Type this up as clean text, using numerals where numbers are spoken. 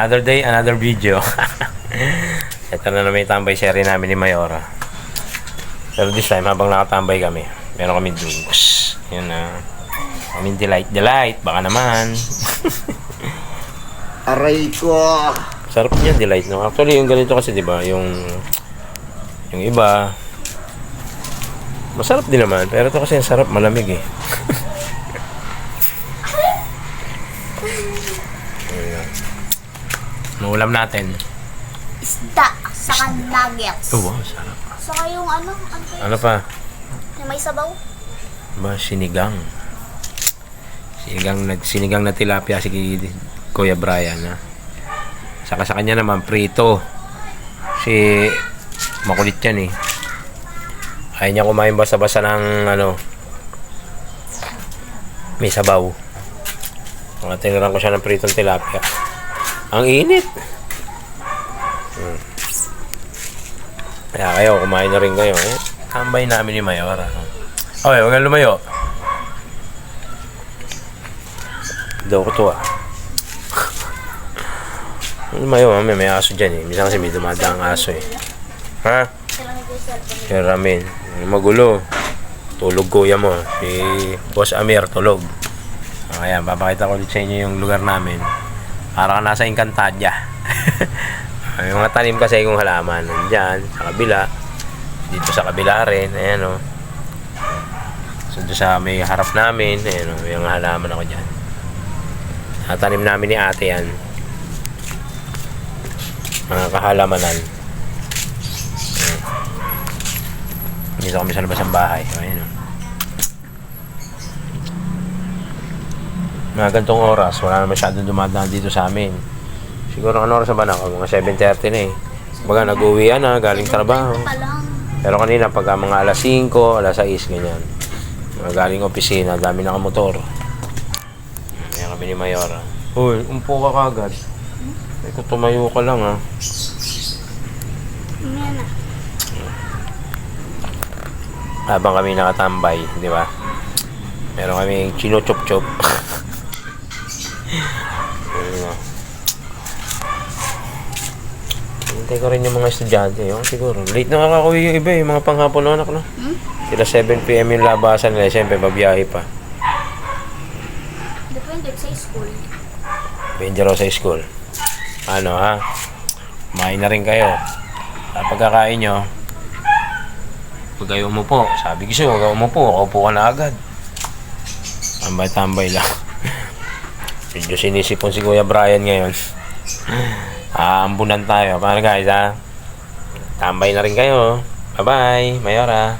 Another day, another video. Ito na naman yung tambay series namin ni Mayora. Pero this time, habang nakatambay kami, meron kami drinks. Yun na. Kaming delight. Baka naman. Aray ko. Sarap niya, delight. No? Actually, yung ganito kasi, di ba, yung iba, masarap din naman. Pero ito kasi yung sarap, malamig eh. Ano ulam natin? Isda, saka nuggets. Oh, wow, sarap. Saka yung ano Ano pa? yung may sabaw. Ba, sinigang. Sinigang na tilapia si Kuya Brian. Ha? Saka sa kanya naman, prito. Si makulit yan eh. Ayaw niya kumain basta-basta ng may sabaw. Tiniran ko siya ng pritong tilapia. Ang init. Kaya kayo, kumain na rin kayo. Tambay namin ni Mayora. Okay, huwag kang lumayo. Daw ko to Lumayo, may aso dyan eh. Minsan kasi may dumadaang aso eh. Ha? Kaya ramen. Magulo. Tulog kuya mo. Si Boss Amir, tulog. Ayan, papakita ko ulit sa inyo yung lugar namin. Para ka nasa Encantadia. May mga tanim kasi kung halaman. Nandyan, sa kabila. Dito sa kabila rin. Ayan o. So, doon sa may harap namin. Ayan o, may mga halaman ako dyan. Tanim namin ni ate yan. Mga kahalamanan. Dito kami sa labas ng bahay. Ayan o. Mga gantong oras, wala na masyadong dumadaan dito sa amin. Siguro ang oras na ba na? Mga 7:30 na eh. Baga nag-uwian na, galing trabaho. Pero kanina pagka mga alas 5, alas 6, ganyan. Mga galing opisina, dami nakamotor. Ayan kami ni Mayora. Uy, umpo ka kagad. Ay, kung tumayo ka lang ha. Ayan na. Habang kami nakatambay, di ba? Meron kami chino-chop-chop. Hintay ko rin yung mga estudyante yun. Siguro, late na kakauwi yung iba yung mga panghapon na anak na. Sila 7 PM yung labasan nila. Siyempre, babiyahe pa. Depende sa school. Depende raw sa school. Ano ha? Kumain na rin kayo. Sa pagkakain nyo, huwag kayo umupo. Sabi ko sa'yo, huwag kayo umupo. Kaupo ka na agad. Tambay-tambay lang. Medyo sinisipon si Kuya Brian ngayon. Aambunan tayo. Paano guys ha? Tambay na rin kayo. Bye-bye, Mayora.